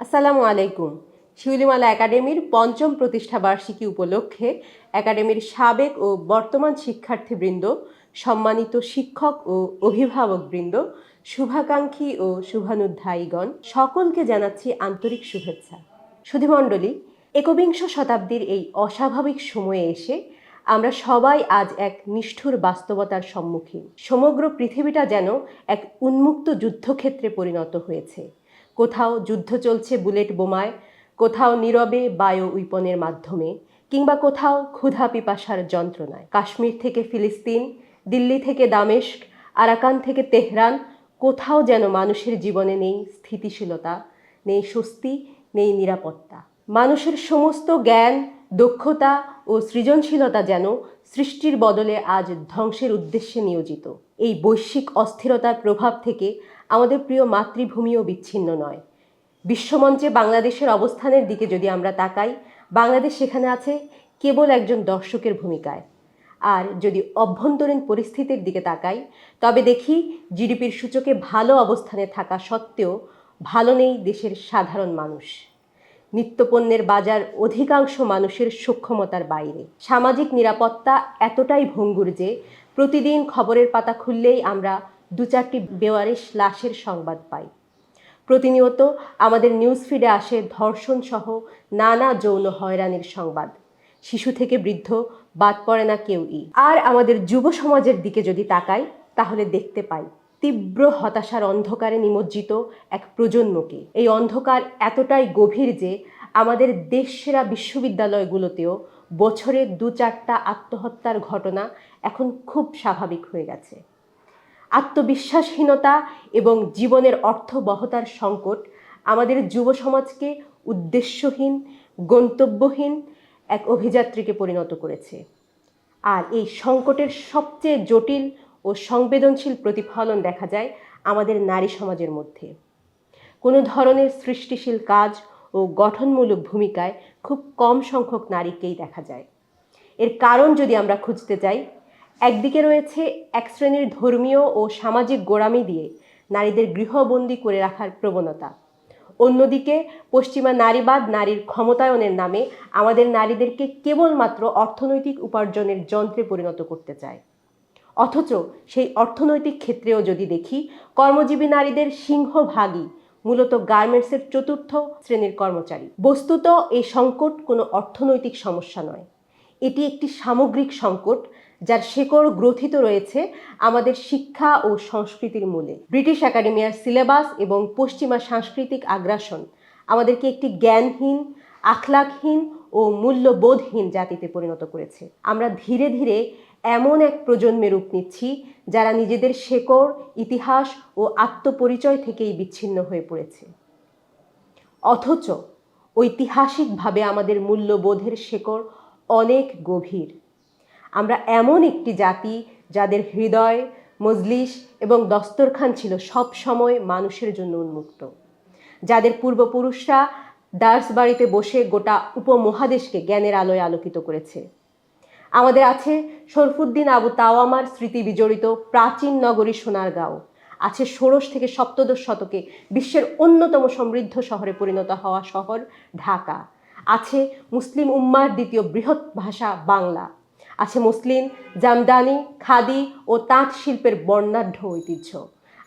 আসসালামু আলাইকুম। শিউলিমালা একাডেমির পঞ্চম প্রতিষ্ঠা বার্ষিকী উপলক্ষে একাডেমির সাবেক ও বর্তমান শিক্ষার্থীবৃন্দ, সম্মানিত শিক্ষক ও অভিভাবকবৃন্দ, শুভাকাঙ্ক্ষী ও শুভানুধ্যায়ীগণ সকলকে জানাচ্ছি আন্তরিক শুভেচ্ছা। সুধীমণ্ডলী, একবিংশ শতাব্দীর এই অস্বাভাবিক সময়ে এসে আমরা সবাই আজ এক নিষ্ঠুর বাস্তবতার সম্মুখীন। সমগ্র পৃথিবীটা যেন এক উন্মুক্ত যুদ্ধক্ষেত্রে পরিণত হয়েছে। কোথাও যুদ্ধ চলছে বুলেট বোমায়, কোথাও নীরবে বায়ু উইপনের মাধ্যমে, কিংবা কোথাও ক্ষুধা পিপাসার যন্ত্রণায়। কাশ্মীর থেকে ফিলিস্তিন, দিল্লি থেকে দামেস্ক, আরাকান থেকে তেহরান, কোথাও যেন মানুষের জীবনে নেই স্থিতিশীলতা, নেই স্বস্তি, নেই নিরাপত্তা। মানুষের সমস্ত জ্ঞান, দক্ষতা ও সৃজনশীলতা যেন সৃষ্টির বদলে আজ ধ্বংসের উদ্দেশ্যে নিয়োজিত। এই বৈশ্বিক অস্থিরতার প্রভাব থেকে আমাদের প্রিয় মাতৃভূমিও বিচ্ছিন্ন নয়। বিশ্বমঞ্চে বাংলাদেশের অবস্থানের দিকে যদি আমরা তাকাই, বাংলাদেশ সেখানে আছে কেবল একজন দর্শকের ভূমিকায়। আর যদি অভ্যন্তরীণ পরিস্থিতির দিকে তাকাই, তবে দেখি জিডিপির সূচকে ভালো অবস্থানে থাকা সত্ত্বেও ভালো নেই দেশের সাধারণ মানুষ। নিত্যপণ্যের বাজার অধিকাংশ মানুষের সক্ষমতার বাইরে। সামাজিক নিরাপত্তা এতটাই ভঙ্গুর যে প্রতিদিন খবরের পাতা খুললেই আমরা দু চারটি বেওয়ারিশ লাশের সংবাদ পাই। প্রতিনিয়ত আমাদের নিউজ ফিডে আসে ধর্ষণ সহ নানা যৌন হয়রানির সংবাদ। শিশু থেকে বৃদ্ধ বাদ পড়ে না কেউই। আর আমাদের যুব সমাজের দিকে যদি তাকাই, তাহলে দেখতে পাই তীব্র হতাশার অন্ধকারে নিমজ্জিত এক প্রজন্মকে। এই অন্ধকার এতটাই গভীর যে আমাদের দেশসেরা বিশ্ববিদ্যালয়গুলোতেও বছরে 2-4টা আত্মহত্যার ঘটনা এখন খুব স্বাভাবিক হয়ে গেছে। আত্মবিশ্বাসহীনতা এবং জীবনের অর্থবহতার সংকট আমাদের যুব সমাজকে উদ্দেশ্যহীন, গন্তব্যহীন এক অভিযাত্রীকে পরিণত করেছে। আর এই সংকটের সবচেয়ে জটিল ও সংবেদনশীল প্রতিফলন দেখা যায় আমাদের নারী সমাজের মধ্যে। কোনো ধরনের সৃষ্টিশীল কাজ ও গঠনমূলক ভূমিকায় খুব কম সংখ্যক নারীকেই দেখা যায়। এর কারণ যদি আমরা খুঁজতে যাই, একদিকে রয়েছে এক শ্রেণীর ধর্মীয় ও সামাজিক গোঁড়ামি দিয়ে নারীদের গৃহবন্দী করে রাখার প্রবণতা। অন্যদিকে পশ্চিমা নারীবাদ নারীর ক্ষমতায়নের নামে আমাদের নারীদেরকে কেবলমাত্র অর্থনৈতিক উপার্জনের যন্ত্রে পরিণত করতে চায়। অথচ সেই অর্থনৈতিক ক্ষেত্রেও যদি দেখি, কর্মজীবী নারীদের সিংহভাগই মূলত গার্মেন্টসের চতুর্থ শ্রেণীর কর্মচারী। বস্তুত এই সংকট কোনো অর্থনৈতিক সমস্যা নয়, এটি একটি সামগ্রিক সংকট যার শেকড় গ্রথিত রয়েছে আমাদের শিক্ষা ও সংস্কৃতির মূলে। ব্রিটিশ একাডেমিয়ার সিলেবাস এবং পশ্চিমা সাংস্কৃতিক আগ্রাসন আমাদেরকে একটি জ্ঞানহীন, আখলাকহীন ও মূল্যবোধহীন জাতিতে পরিণত করেছে। আমরা ধীরে ধীরে এমন এক প্রজন্মের রূপ নিচ্ছি যারা নিজেদের শেকড়, ইতিহাস ও আত্মপরিচয় থেকেই বিচ্ছিন্ন হয়ে পড়েছে। অথচ ঐতিহাসিকভাবে আমাদের মূল্যবোধের শেকড় অনেক গভীর। আমরা এমন একটি জাতি যাদের হৃদয়, মজলিস এবং দস্তরখান ছিল সব সময় মানুষের জন্য উন্মুক্ত, যাদের পূর্বপুরুষরা দার্স বাড়িতে বসে গোটা উপমহাদেশকে জ্ঞানের আলোয় আলোকিত করেছে। আমাদের আছে শরফুদ্দিন আবু তাওয়ামার স্মৃতি বিজড়িত প্রাচীন নগরী সোনারগাঁও, আছে ষোড়শ থেকে সপ্তদশ শতকে বিশ্বের অন্যতম সমৃদ্ধ শহরে পরিণত হওয়া শহর ঢাকা, আছে মুসলিম উম্মার দ্বিতীয় বৃহৎ ভাষা বাংলা, আছে মসলিন, জামদানি, খাদি ও তাঁত শিল্পের বর্ণাঢ্য ঐতিহ্য।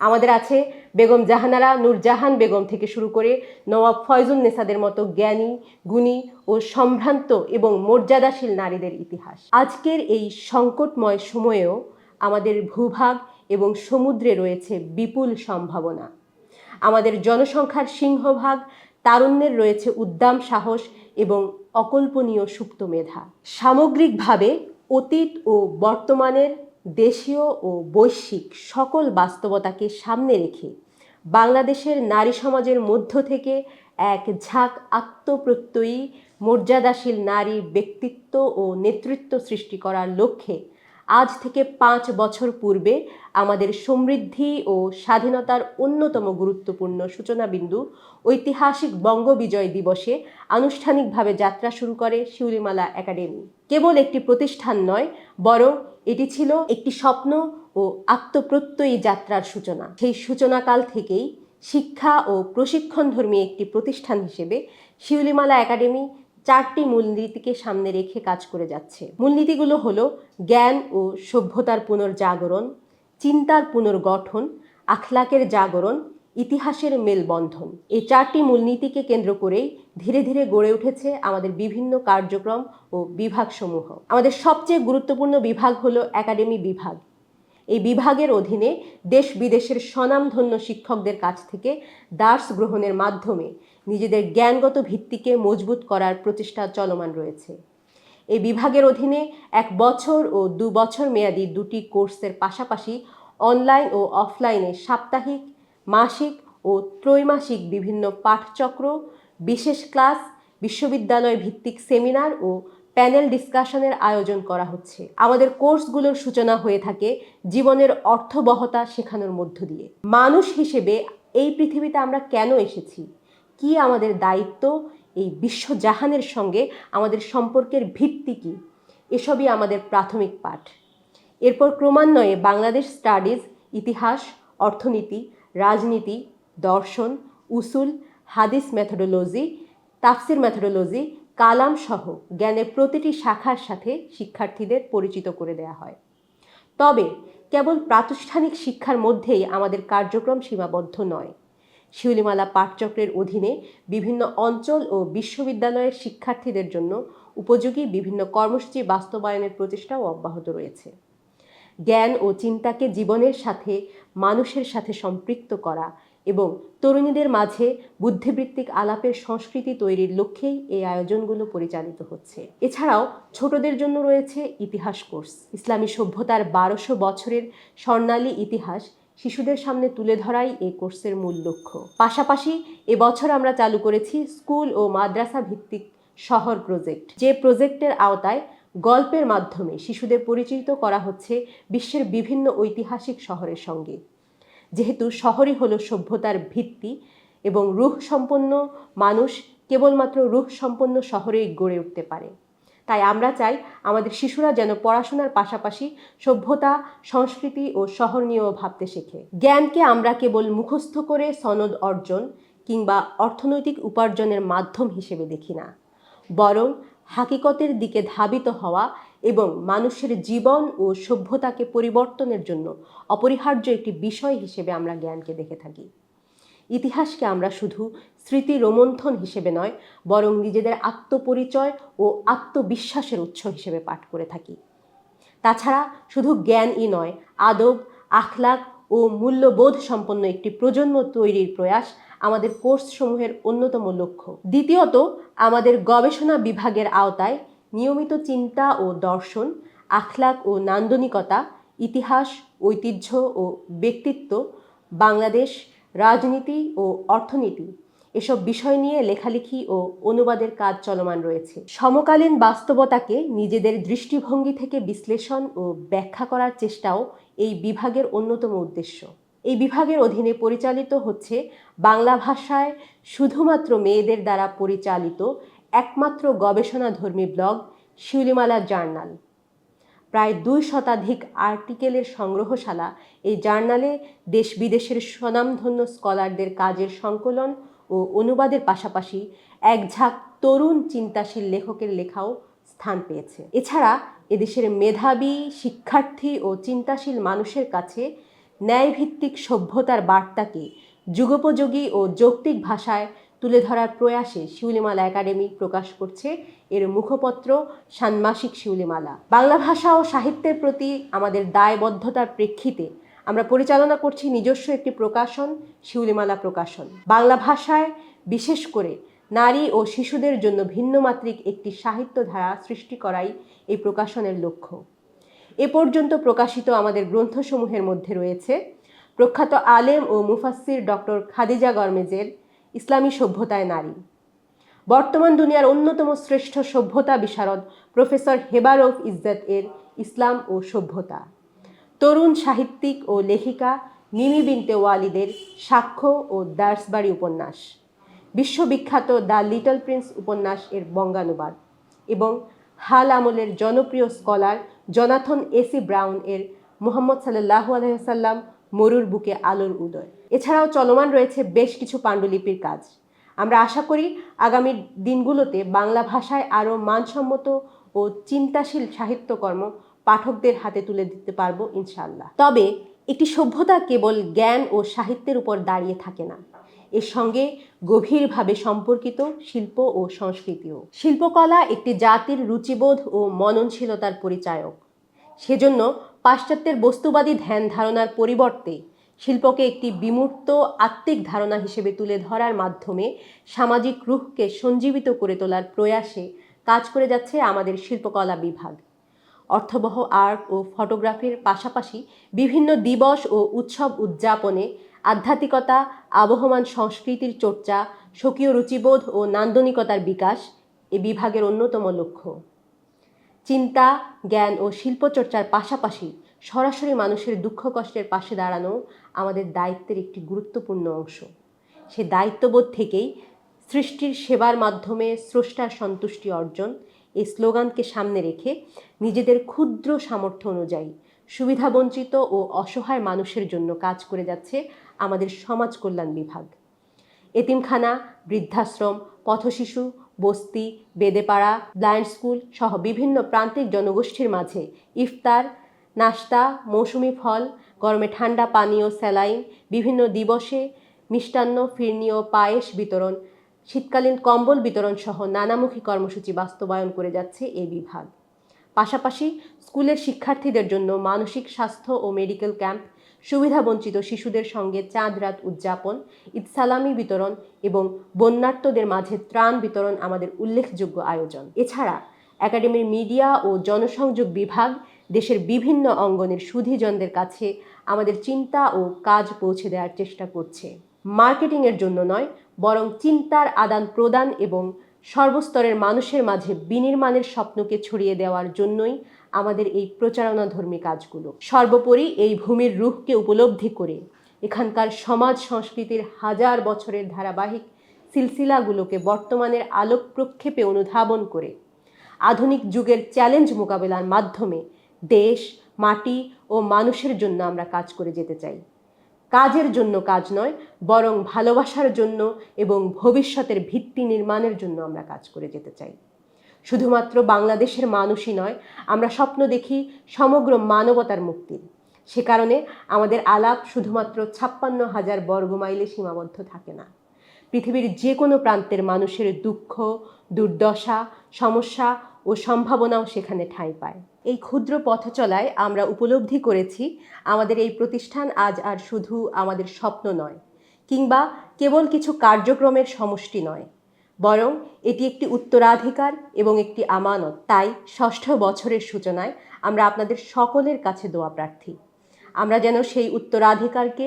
আমাদের আছে বেগম জাহানারা, নূরজাহান বেগম থেকে শুরু করে নওয়াব ফয়জুন নেসাদের মতো জ্ঞানী, গুণী ও সম্ভ্রান্ত এবং মর্যাদাশীল নারীদের ইতিহাস। আজকের এই সংকটময় সময়েও আমাদের ভূভাগ এবং সমুদ্রে রয়েছে বিপুল সম্ভাবনা। আমাদের জনসংখ্যার সিংহভাগ তারুণ্যের রয়েছে উদ্দাম সাহস এবং অকল্পনীয় সুপ্ত মেধা। সামগ্রিকভাবে অতীত ও বর্তমানের দেশীয় ও বৈশ্বিক সকল বাস্তবতাকে সামনে রেখে বাংলাদেশের নারী সমাজের মধ্য থেকে এক ঝাঁক আত্মপ্রত্যয়ী, মর্যাদাশীল নারী ব্যক্তিত্ব ও নেতৃত্ব সৃষ্টি করার লক্ষ্যে আজ থেকে 5 বছর পূর্বে আমাদের সমৃদ্ধি ও স্বাধীনতার অন্যতম গুরুত্বপূর্ণ সূচনাবিন্দু ঐতিহাসিক বঙ্গবিজয় দিবসে আনুষ্ঠানিকভাবে যাত্রা শুরু করে শিউলিমালা একাডেমি। কেবল একটি প্রতিষ্ঠান নয়, বরং এটি ছিল একটি স্বপ্ন ও আত্মপ্রত্যয়ী যাত্রার সূচনা। সেই সূচনাকাল থেকেই শিক্ষা ও প্রশিক্ষণধর্মী একটি প্রতিষ্ঠান হিসেবে শিউলিমালা একাডেমি 4টি মূলনীতিকে সামনে রেখে কাজ করে যাচ্ছে। মূলনীতিগুলো হলো জ্ঞান ও সভ্যতার পুনর্জাগরণ, চিন্তার পুনর্গঠন, আখলাকের জাগরণ, ইতিহাসের মেলবন্ধন। এই 4টি মূলনীতিকে কেন্দ্র করেই ধীরে ধীরে গড়ে উঠেছে আমাদের বিভিন্ন কার্যক্রম ও বিভাগসমূহ। আমাদের সবচেয়ে গুরুত্বপূর্ণ বিভাগ হলো একাডেমি বিভাগ। এই বিভাগের অধীনে দেশ বিদেশের স্বনামধন্য শিক্ষকদের কাছ থেকে দার্স গ্রহণের মাধ্যমে নিজেদের জ্ঞানগত ভিত্তিকে মজবুত করার প্রচেষ্টা চলমান রয়েছে। এই বিভাগের অধীনে 1 বছর ও 2 বছর মেয়াদী 2টি কোর্সের পাশাপাশি অনলাইন ও অফলাইনে সাপ্তাহিক, মাসিক ও ত্রৈমাসিক বিভিন্ন পাঠচক্র, বিশেষ ক্লাস, বিশ্ববিদ্যালয় ভিত্তিক সেমিনার ও প্যানেল ডিসকাশনের আয়োজন করা হচ্ছে। আমাদের কোর্সগুলোর সূচনা হয়ে থাকে জীবনের অর্থবহতা শেখানোর মধ্য দিয়ে। মানুষ হিসেবে এই পৃথিবীতে আমরা কেন এসেছি, কি আমাদের দায়িত্ব, এই বিশ্বজাহানের সঙ্গে আমাদের সম্পর্কের ভিত্তি কি, এসবই আমাদের প্রাথমিক পাঠ। এরপর ক্রমান্বয়ে বাংলাদেশ স্টাডিজ, ইতিহাস, অর্থনীতি, রাজনীতি, দর্শন, উসুল, হাদিস মেথোডোলজি, তাফসির মেথোডোলজি, কালাম সহ জ্ঞানের প্রতিটি শাখার সাথে শিক্ষার্থীদের পরিচিত করে দেওয়া হয়। তবে কেবল প্রাতিষ্ঠানিক শিক্ষার মধ্যেই আমাদের কার্যক্রম সীমাবদ্ধ নয়। শিউলিমালা পাঠচক্রের অধীনে বিভিন্ন অঞ্চল ও বিশ্ববিদ্যালয়ের শিক্ষার্থীদের জন্য উপযোগী বিভিন্ন কর্মসূচি বাস্তবায়নের প্রচেষ্টাও অব্যাহত রয়েছে। জ্ঞান ও চিন্তাকে জীবনের সাথে, মানুষের সাথে সম্পৃক্ত করা এবং তরুণীদের মাঝে বুদ্ধিবৃত্তিক আলাপের সংস্কৃতি তৈরির লক্ষ্যেই এই আয়োজনগুলো পরিচালিত হচ্ছে। এছাড়াও ছোটদের জন্য রয়েছে ইতিহাস কোর্স। ইসলামী সভ্যতার 1200 বছরের স্বর্ণালী ইতিহাস শিশুদের সামনে তুলে ধরাই এই কোর্সের মূল লক্ষ্য। পাশাপাশি এবছর আমরা চালু করেছি স্কুল ও মাদ্রাসা ভিত্তিক শহর প্রজেক্ট, যে প্রজেক্টের আওতায় গল্পের মাধ্যমে শিশুদের পরিচিত করা হচ্ছে বিশ্বের বিভিন্ন ঐতিহাসিক শহরের সঙ্গে। যেহেতু শহরই হলো সভ্যতার ভিত্তি এবং রূহ সম্পন্ন মানুষ কেবলমাত্র রূহ সম্পন্ন শহরেই গড়ে উঠতে পারে, তাই আমরা চাই আমাদের শিশুরা যেন পড়াশোনার পাশাপাশি সভ্যতা, সংস্কৃতি ও শহর নিয়েও ভাবতে শেখে। জ্ঞানকে আমরা কেবল মুখস্থ করে সনদ অর্জন কিংবা অর্থনৈতিক উপার্জনের মাধ্যম হিসেবে দেখি না, বরং হাকিকতের দিকে ধাবিত হওয়া এবং মানুষের জীবন ও সভ্যতাকে পরিবর্তনের জন্য অপরিহার্য একটি বিষয় হিসেবে আমরা জ্ঞানকে দেখে থাকি। ইতিহাসকে আমরা শুধু স্মৃতি রোমন্থন হিসেবে নয়, বরং নিজেদের আত্মপরিচয় ও আত্মবিশ্বাসের উৎস হিসেবে পাঠ করে থাকি। তাছাড়া শুধু জ্ঞানই নয়, আদব, আখলাক ও মূল্যবোধ সম্পন্ন একটি প্রজন্ম তৈরির প্রয়াস আমাদের কোর্সসমূহের অন্যতম লক্ষ্য। দ্বিতীয়ত, আমাদের গবেষণা বিভাগের আওতায় নিয়মিত চিন্তা ও দর্শন, আখলাক ও নান্দনিকতা, ইতিহাস, ঐতিহ্য ও ব্যক্তিত্ব, বাংলাদেশ, রাজনীতি ও অর্থনীতি এসব বিষয় নিয়ে লেখালেখি ও অনুবাদের কাজ চলমান রয়েছে। সমকালীন বাস্তবতাকে নিজেদের দৃষ্টিভঙ্গি থেকে বিশ্লেষণ ও ব্যাখ্যা করার চেষ্টাও এই বিভাগের অন্যতম উদ্দেশ্য। এই বিভাগের অধীনে পরিচালিত হচ্ছে বাংলা ভাষায় শুধুমাত্র মেয়েদের দ্বারা পরিচালিত একমাত্র গবেষণাধর্মী ব্লগ শিউলিমালা জার্নাল। প্রায় 2 শতাধিক আর্টিকেলের সংগ্রহশালা এই জার্নালে দেশ বিদেশের স্বনামধন্য স্কলারদের কাজের সংকলন ও অনুবাদের পাশাপাশি এক ঝাঁক তরুণ চিন্তাশীল লেখকের লেখাও স্থান পেয়েছে। এছাড়া এদেশের মেধাবী শিক্ষার্থী ও চিন্তাশীল মানুষের কাছে ন্যায়ভিত্তিক সভ্যতার বার্তাকে যুগোপযোগী ও যৌক্তিক ভাষায় তুলে ধরার প্রয়াসে শিউলিমালা একাডেমি প্রকাশ করছে এর মুখপত্র ষান্মাসিক শিউলিমালা। বাংলা ভাষা ও সাহিত্যের প্রতি আমাদের দায়বদ্ধতার প্রেক্ষিতে আমরা পরিচালনা করছি নিজস্ব একটি প্রকাশন, শিউলিমালা প্রকাশন। বাংলা ভাষায় বিশেষ করে নারী ও শিশুদের জন্য ভিন্নমাত্রিক একটি সাহিত্য ধারা সৃষ্টি করাই এই প্রকাশনের লক্ষ্য। এ পর্যন্ত প্রকাশিত আমাদের গ্রন্থসমূহের মধ্যে রয়েছে প্রখ্যাত আলেম ও মুফাসসির ডক্টর খাদিজা গরমেজের ইসলামী সভ্যতায় নারী, বর্তমান দুনিয়ার অন্যতম শ্রেষ্ঠ সভ্যতা বিশারদ প্রফেসর হেবা রউফ ইজ্জত এর ইসলাম ও সভ্যতা, তরুণ সাহিত্যিক ও লেখিকা মিমি বিনতে ওয়ালিদের সাক্ষ্য ও দার্সবাড়ি উপন্যাস, বিশ্ববিখ্যাত দ্য লিটল প্রিন্স উপন্যাস এর বঙ্গানুবাদ এবং হাল আমলের জনপ্রিয় স্কলার জনাথন এসি ব্রাউন এর মুহাম্মদ সাল্লাল্লাহু আলাইহি ওয়াসাল্লাম মরুর বুকে আলোর উদয়। এছাড়াও চলমান রয়েছে বেশ কিছু পাণ্ডুলিপির কাজ। আমরা আশা করি আগামী দিনগুলোতে বাংলা ভাষায় আরও মানসম্মত ও চিন্তাশীল সাহিত্যকর্ম পাঠকদের হাতে তুলে দিতে পারবো ইনশাআল্লাহ। তবে একটি সভ্যতা কেবল জ্ঞান ও সাহিত্যের উপর দাঁড়িয়ে থাকে না, এর সঙ্গে গভীরভাবে সম্পর্কিত শিল্প ও সংস্কৃতিও। শিল্পকলা একটি জাতির রুচিবোধ ও মননশীলতার পরিচায়ক। সেজন্য পাশ্চাত্যের বস্তুবাদী ধ্যান ধারণার পরিবর্তে শিল্পকে একটি বিমূর্ত আত্মিক ধারণা হিসেবে তুলে ধরার মাধ্যমে সামাজিক রূহকে সঞ্জীবিত করে তোলার প্রয়াসে কাজ করে যাচ্ছে আমাদের শিল্পকলা বিভাগ। অর্থবহ আর্ট ও ফটোগ্রাফির পাশাপাশি বিভিন্ন দিবস ও উৎসব উদযাপনে আধ্যাত্মিকতা, আবহমান সংস্কৃতির চর্চা, স্বকীয় রুচিবোধ ও নান্দনিকতার বিকাশ এ বিভাগের অন্যতম লক্ষ্য। চিন্তা, জ্ঞান ও শিল্পচর্চার পাশাপাশি সরাসরি মানুষের দুঃখ কষ্টের পাশে দাঁড়ানো আমাদের দায়িত্বের একটি গুরুত্বপূর্ণ অংশ। সে দায়িত্ববোধ থেকেই সৃষ্টির সেবার মাধ্যমে স্রষ্টার সন্তুষ্টি অর্জন এই স্লোগানকে সামনে রেখে নিজেদের ক্ষুদ্র সামর্থ্য অনুযায়ী সুবিধাবঞ্চিত ও অসহায় মানুষের জন্য কাজ করে যাচ্ছে আমাদের সমাজ কল্যাণ বিভাগ। এতিমখানা, বৃদ্ধাশ্রম, পথশিশু, বস্তি, বেদেপাড়া, ব্লাইন্ড স্কুল সহ বিভিন্ন প্রান্তিক জনগোষ্ঠীর মাঝে ইফতার, নাস্তা, মৌসুমি ফল, গরমে ঠান্ডা পানীয়, স্যালাইন, বিভিন্ন দিবসে মিষ্টান্ন, ফিরনি ও পায়েস বিতরণ, শীতকালীন কম্বল বিতরণ সহ নানামুখী কর্মসূচি বাস্তবায়ন করে যাচ্ছে এই বিভাগ। পাশাপাশি স্কুলের শিক্ষার্থীদের জন্য মানসিক স্বাস্থ্য ও মেডিকেল ক্যাম্প, সুবিধাবঞ্চিত শিশুদের সঙ্গে চাঁদ রাত উদযাপন, ঈদ সালামি বিতরণ এবং বন্যার্তদের মাঝে ত্রাণ বিতরণ আমাদের উল্লেখযোগ্য আয়োজন। এছাড়া একাডেমির মিডিয়া ও জনসংযোগ বিভাগ দেশের বিভিন্ন অঙ্গনের সুধীজনদের কাছে আমাদের চিন্তা ও কাজ পৌঁছে দেওয়ার চেষ্টা করছে। মার্কেটিংয়ের জন্য নয়, বরং চিন্তার আদান প্রদান এবং সর্বস্তরের মানুষের মাঝে বিনির্মাণের স্বপ্নকে ছড়িয়ে দেওয়ার জন্যই আমাদের এই প্রচারণাধর্মী কাজগুলো। সর্বোপরি এই ভূমির রূহকে উপলব্ধি করে এখানকার সমাজ সংস্কৃতির হাজার বছরের ধারাবাহিক সিলসিলাগুলোকে বর্তমানের আলোক প্রক্ষেপে অনুধাবন করে আধুনিক যুগের চ্যালেঞ্জ মোকাবেলার মাধ্যমে দেশ, মাটি ও মানুষের জন্য আমরা কাজ করে যেতে চাই। কাজের জন্য কাজ নয়, বরং ভালোবাসার জন্য এবং ভবিষ্যতের ভিত্তি নির্মাণের জন্য আমরা কাজ করে যেতে চাই। শুধুমাত্র বাংলাদেশের মানুষই নয়, আমরা স্বপ্ন দেখি সমগ্র মানবতার মুক্তির। সে কারণে আমাদের আলাপ শুধুমাত্র 56,000 বর্গমাইলে সীমাবদ্ধ থাকে না। পৃথিবীর যে কোনো প্রান্তের মানুষের দুঃখ, দুর্দশা, সমস্যা ও সম্ভাবনাও সেখানে ঠাঁই পায়। এই ক্ষুদ্র পথ চলায় আমরা উপলব্ধি করেছি আমাদের এই প্রতিষ্ঠান আজ আর শুধু আমাদের স্বপ্ন নয়, কিংবা কেবল কিছু কার্যক্রমের সমষ্টি নয়, বরং এটি একটি উত্তরাধিকার এবং একটি আমানত। তাই ষষ্ঠ বছরের সূচনায় আমরা আপনাদের সকলের কাছে দোয়া প্রার্থী। আমরা যেন সেই উত্তরাধিকারকে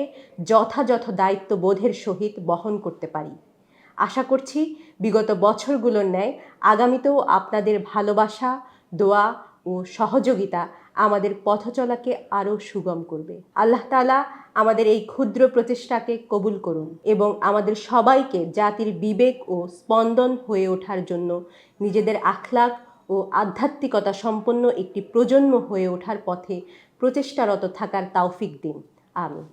যথাযথ দায়িত্ববোধের সহিত বহন করতে পারি। আশা করছি বিগত বছরগুলোর ন্যায় আগামীতেও আপনাদের ভালোবাসা, দোয়া ও সহযোগিতা আমাদের পথ চলাকে আরও সুগম করবে। আল্লাহ তাআলা আমাদের এই ক্ষুদ্র প্রচেষ্টাকে কবুল করুন এবং আমাদের সবাইকে জাতির বিবেক ও স্পন্দন হয়ে ওঠার জন্য নিজেদের আখলাক ও আধ্যাত্মিকতা সম্পন্ন একটি প্রজন্ম হয়ে ওঠার পথে প্রচেষ্টারত থাকার তৌফিক দিন। আমিন।